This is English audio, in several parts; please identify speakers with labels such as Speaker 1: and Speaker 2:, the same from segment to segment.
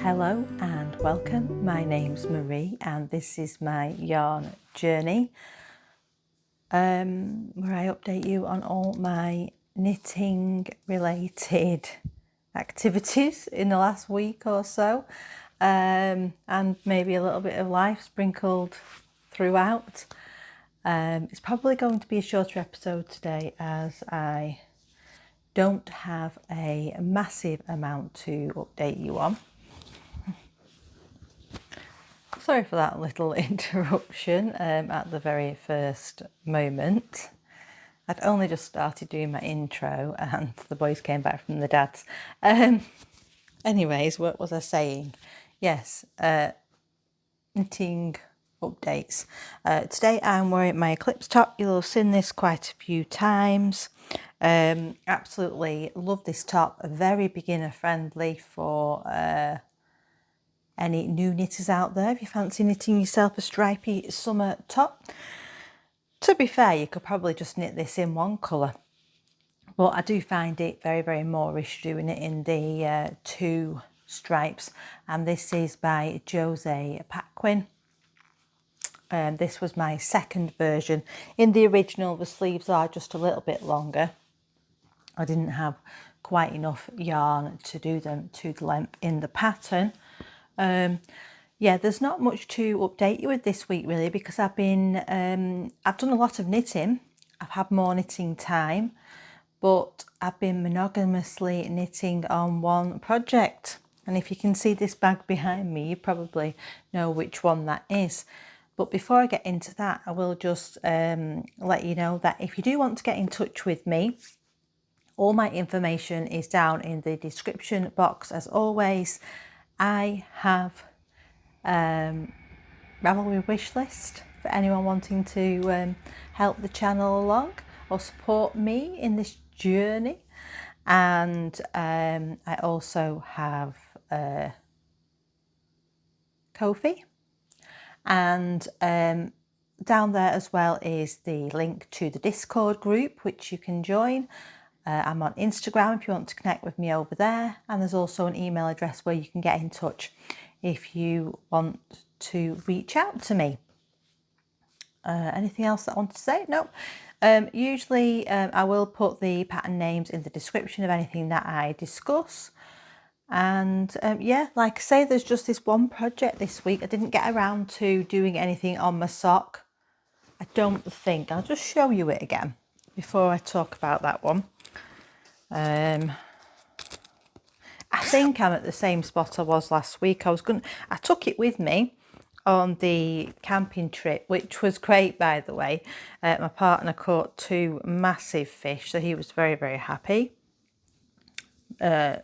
Speaker 1: Hello and welcome. My name's Marie and this is my yarn journey where I update you on all my knitting related activities in the last week or so, and maybe a little bit of life sprinkled throughout. It's probably going to be a shorter episode today as I don't have a massive amount to update you on. Sorry for that little interruption at the very first moment. I'd only just started doing my intro and the boys came back from the dads. Anyways, what was I saying? Yes, knitting updates. Today I'm wearing my Eclipse top. You'll have seen this quite a few times. Absolutely love this top. Very beginner friendly for any new knitters out there. If you fancy knitting yourself a stripy summer top, to be fair, you could probably just knit this in one colour, but I do find it very, very moreish doing it in the two stripes. And this is by Jose Paquin. This was my second version. In the original, the sleeves are just a little bit longer. I didn't have quite enough yarn to do them to the length in the pattern. Yeah, there's not much to update you with this week really, because I've done a lot of knitting. I've had more knitting time, but I've been monogamously knitting on one project. And if you can see this bag behind me, you probably know which one that is. But before I get into that, I will just let you know that if you do want to get in touch with me, all my information is down in the description box as always. I have Ravelry wish list for anyone wanting to help the channel along or support me in this journey. And I also have Ko-fi. And down there as well is the link to the Discord group, which you can join. I'm on Instagram if you want to connect with me over there, and there's also an email address where you can get in touch if you want to reach out to me. Anything else that I want to say? No. Usually I will put the pattern names in the description of anything that I discuss. And yeah, like I say, there's just this one project this week. I didn't get around to doing anything on my sock, I don't think. I'll just show you it again before I talk about that one. I think I'm at the same spot I was last week. I took it with me on the camping trip, which was great, by the way. My partner caught 2 massive fish, so he was very, very happy. You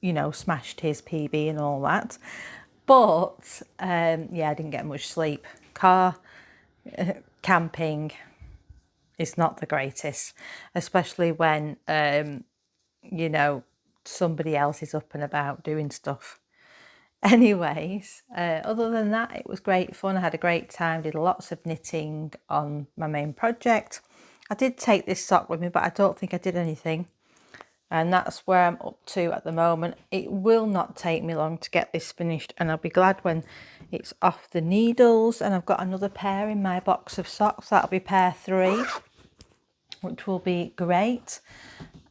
Speaker 1: know, smashed his PB and all that. But yeah, I didn't get much sleep. Camping is not the greatest, especially when you know, somebody else is up and about doing stuff. Anyways, other than that, it was great fun. I had a great time, did lots of knitting on my main project. I did take this sock with me, but I don't think I did anything. And that's where I'm up to at the moment. It will not take me long to get this finished, and I'll be glad when it's off the needles. And I've got another pair in my box of socks. That'll be pair 3, which will be great.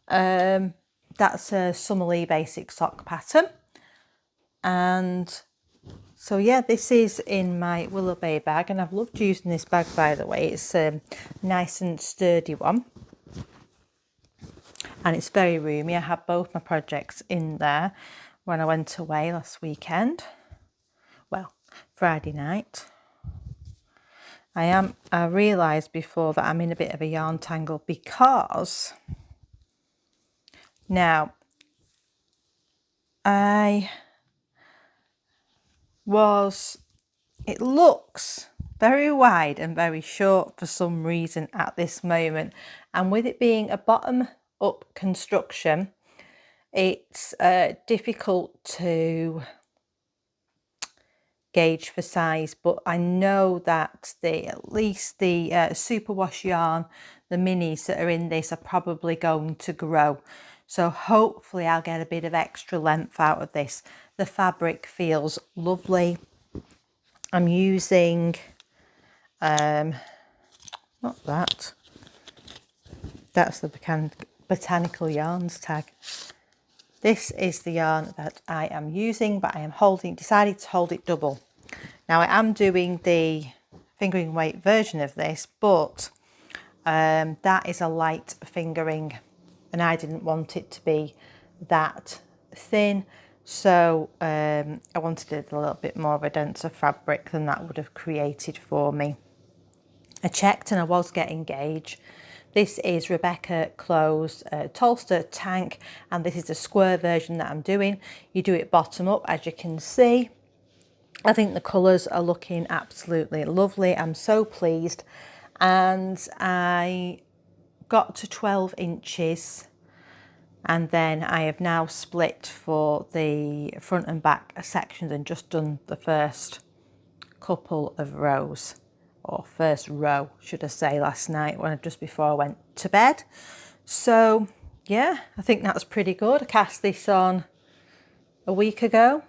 Speaker 1: That's a Summerlee basic sock pattern. And so yeah, this is in my Willow Bay bag, and I've loved using this bag, by the way. It's a nice and sturdy one, and it's very roomy. I had both my projects in there when I went away last weekend. Well, Friday night. I realised before that I'm in a bit of a yarn tangle because now it looks very wide and very short for some reason at this moment, and with it being a bottom up construction, it's difficult to gauge for size. But I know that at least the superwash yarn, the minis that are in this, are probably going to grow. So hopefully I'll get a bit of extra length out of this. The fabric feels lovely. I'm using, not that, that's the Botanical Yarns tag. This is the yarn that I am using, but I am decided to hold it double. Now I am doing the fingering weight version of this, but that is a light fingering and I didn't want it to be that thin. So I wanted a little bit more of a denser fabric than that would have created for me. I checked and I was getting gauge. This is Rebecca Clow's Tolsta Tank, and this is the square version that I'm doing. You do it bottom up, as you can see. I think the colours are looking absolutely lovely. I'm so pleased. And I got to 12 inches. And then I have now split for the front and back sections and just done the first couple of rows, or first row, should I say, last night just before I went to bed. So yeah, I think that's pretty good. I cast this on a week ago,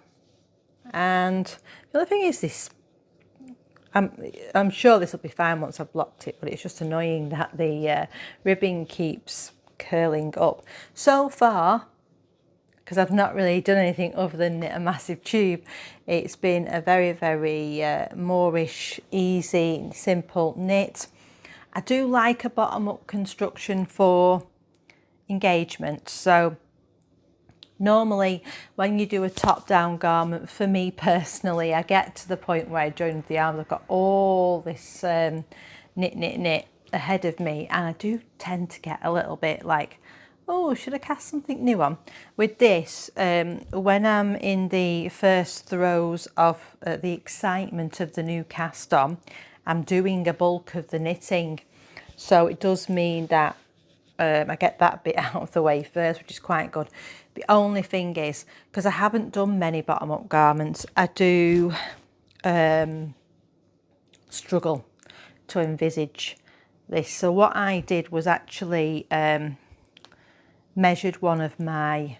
Speaker 1: and the other thing is this, I'm sure this will be fine once I've blocked it, but it's just annoying that the ribbing keeps curling up. So far, because I've not really done anything other than knit a massive tube, it's been a very, very moorish, easy, simple knit. I do like a bottom-up construction for engagement. So normally when you do a top-down garment, for me personally, I get to the point where I join the arms, I've got all this knit ahead of me, and I do tend to get a little bit like, oh, should I cast something new on? With this, when I'm in the first throes of the excitement of the new cast on, I'm doing a bulk of the knitting. So it does mean that I get that bit out of the way first, which is quite good. The only thing is, because I haven't done many bottom-up garments, I do struggle to envisage this. So what I did was actually measured one of my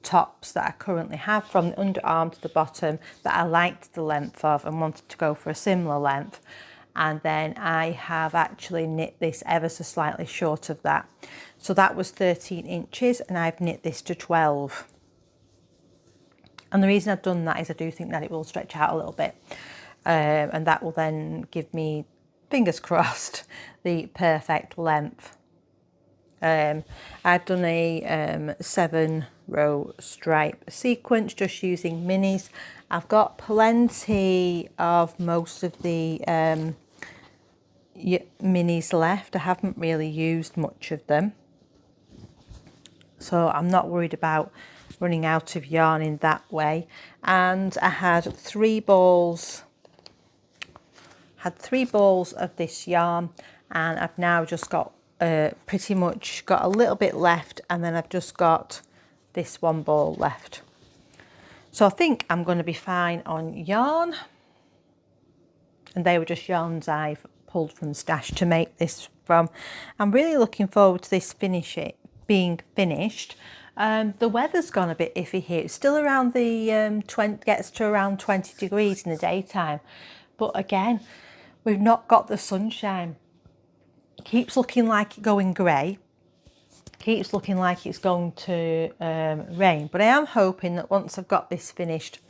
Speaker 1: tops that I currently have from the underarm to the bottom that I liked the length of and wanted to go for a similar length, and then I have actually knit this ever so slightly short of that. So that was 13 inches and I've knit this to 12. And the reason I've done that is I do think that it will stretch out a little bit, and that will then give me, fingers crossed, the perfect length. I've done a 7-row stripe sequence just using minis. I've got plenty of most of the minis left. I haven't really used much of them, so I'm not worried about running out of yarn in that way. And I had 3 balls of this yarn, and I've now just got pretty much got a little bit left, and then I've just got this 1 ball left. So I think I'm going to be fine on yarn, and they were just yarns I've pulled from the stash to make this from. I'm really looking forward to this being finished. The weather's gone a bit iffy here. It's still around the 20, gets to around 20 degrees in the daytime, but again, we've not got the sunshine. It keeps looking like it's going grey, keeps looking like it's going to rain, but I am hoping that once I've got this finished,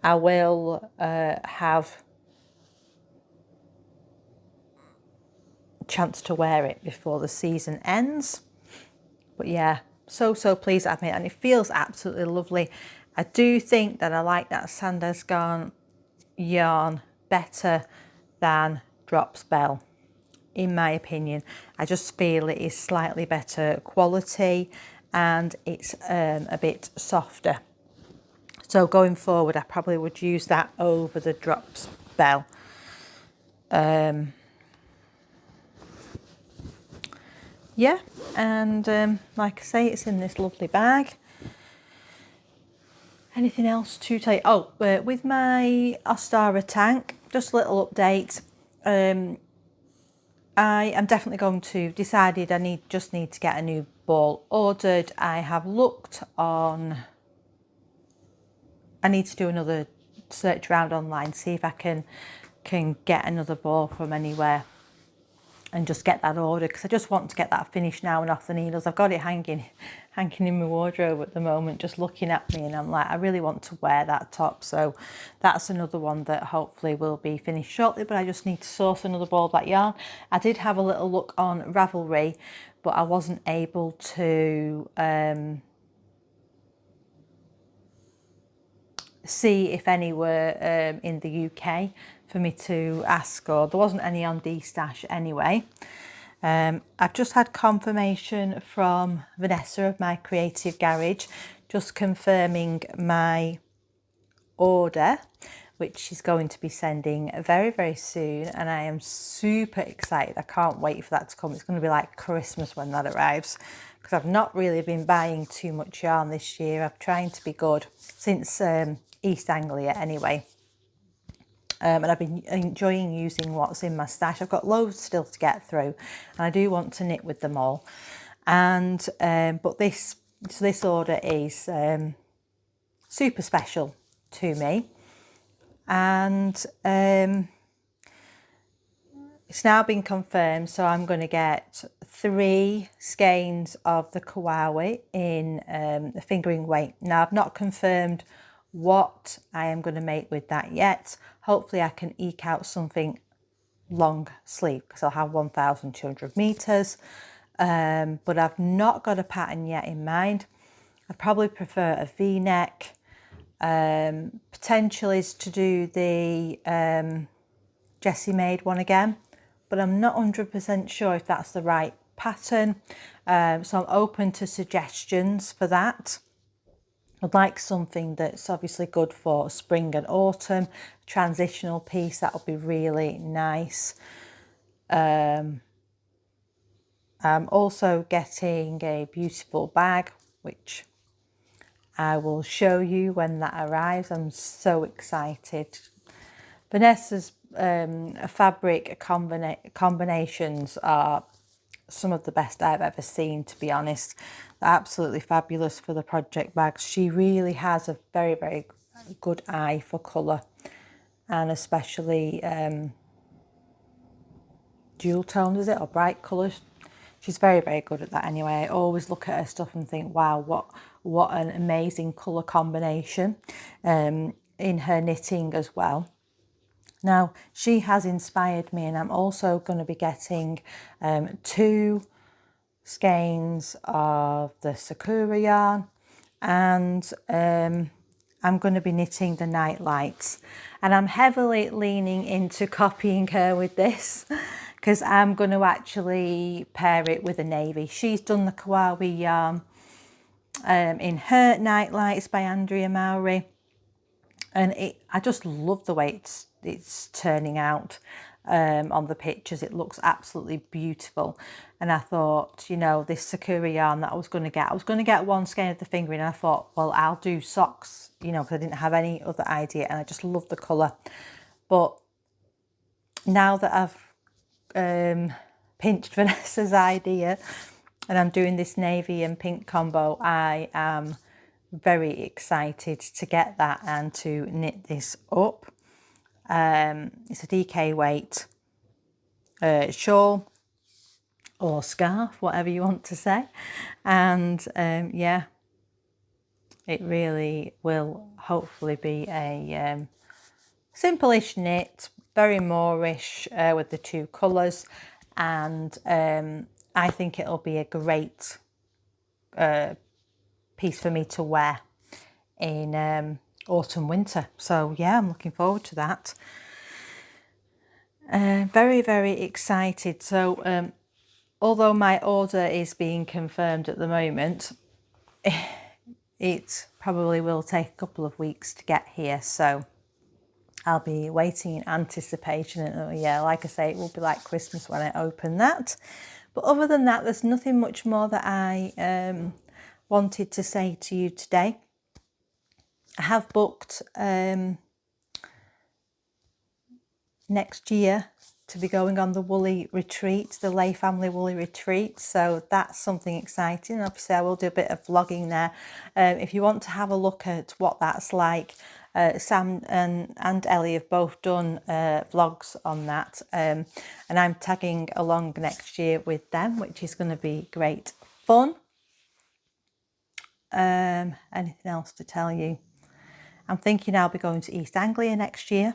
Speaker 1: I will have a chance to wear it before the season ends. But yeah, so pleased I've made it, and it feels absolutely lovely. I do think that I like that Sandesgarn yarn better than Drops Bell, in my opinion. I just feel it is slightly better quality and it's a bit softer. So going forward, I probably would use that over the Drops Bell. Yeah, and like I say, it's in this lovely bag. Anything else to tell you? Oh, with my Ostara tank, just a little update. I am definitely going to, decided I just need to get a new ball ordered. I have looked on, I need to do another search around online, see if I can get another ball from anywhere and just get that ordered, because I just want to get that finished now and off the needles. I've got it hanging in my wardrobe at the moment, just looking at me, and I'm like, I really want to wear that top. So that's another one that hopefully will be finished shortly, but I just need to source another ball of that yarn. I did have a little look on Ravelry, but I wasn't able to see if any were in the UK for me to ask, or there wasn't any on D-Stash anyway. I've just had confirmation from Vanessa of my Creative Garage, just confirming my order, which she's going to be sending very, very soon, and I am super excited. I can't wait for that to come. It's going to be like Christmas when that arrives, because I've not really been buying too much yarn this year. I'm trying to be good since East Anglia anyway. And I've been enjoying using what's in my stash. I've got loads still to get through, and I do want to knit with them all. And but this order is super special to me, and it's now been confirmed. So I'm going to get 3 skeins of the Kawaii in the fingering weight. Now I've not confirmed what I am going to make with that yet. Hopefully I can eke out something long sleeve, because I'll have 1,200 meters, but I've not got a pattern yet in mind. I'd probably prefer a V-neck. Potential is to do the Jessie made one again, but I'm not 100% sure if that's the right pattern. So I'm open to suggestions for that. I'd like something that's obviously good for spring and autumn, transitional piece, that would be really nice. I'm also getting a beautiful bag, which I will show you when that arrives. I'm so excited. Vanessa's fabric combinations are some of the best I've ever seen, to be honest. They're absolutely fabulous for the project bags. She really has a very, very good eye for colour, and especially dual toned, is it, or bright colours. She's very, very good at that anyway. I always look at her stuff and think, wow, what an amazing colour combination in her knitting as well. Now, she has inspired me, and I'm also going to be getting 2 skeins of the Sakura yarn, and I'm going to be knitting the Night Lights, and I'm heavily leaning into copying her with this, because I'm going to actually pair it with a navy. She's done the Kawaii yarn in her Night Lights by Andrea Mowry, and I just love the way it's turning out on the pictures. It looks absolutely beautiful, and I thought, you know, this Sakura yarn that I was going to get 1 skein of the fingering, and I thought, well, I'll do socks, you know, because I didn't have any other idea, and I just love the colour. But now that I've pinched Vanessa's idea and I'm doing this navy and pink combo, I am very excited to get that and to knit this up. It's a DK weight shawl or scarf, whatever you want to say, and yeah, it really will hopefully be a simple-ish knit, very Moorish with the 2 colours, and I think it'll be a great piece for me to wear in autumn winter. So yeah, I'm looking forward to that. Very, very excited. So although my order is being confirmed at the moment, it probably will take a couple of weeks to get here, so I'll be waiting in anticipation. And yeah, like I say, it will be like Christmas when I open that. But other than that, there's nothing much more that I wanted to say to you today. I have booked next year to be going on the woolly retreat, the Lay family woolly retreat. So that's something exciting. Obviously, I will do a bit of vlogging there. If you want to have a look at what that's like, Sam and Ellie have both done vlogs on that. And I'm tagging along next year with them, which is going to be great fun. Anything else to tell you? I'm thinking I'll be going to East Anglia next year.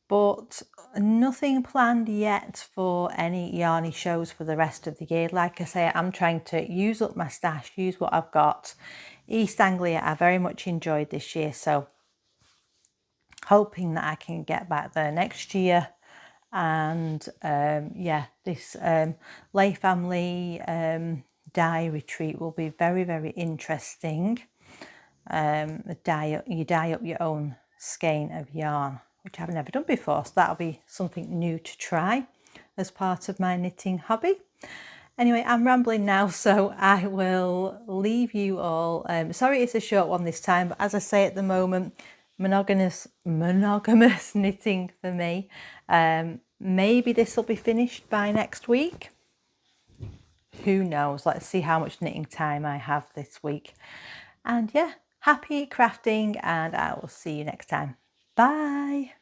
Speaker 1: But nothing planned yet for any yarny shows for the rest of the year. Like I say, I'm trying to use up my stash, use what I've got. East Anglia I very much enjoyed this year, so hoping that I can get back there next year. And yeah, this Lay family dye retreat will be very, very interesting. You dye up your own skein of yarn, which I've never done before, so that'll be something new to try as part of my knitting hobby. Anyway, I'm rambling now, so I will leave you all. Sorry it's a short one this time, but as I say at the moment, monogamous knitting for me. Maybe this will be finished by next week. Who knows? Let's see how much knitting time I have this week. And yeah, happy crafting, and I will see you next time. Bye.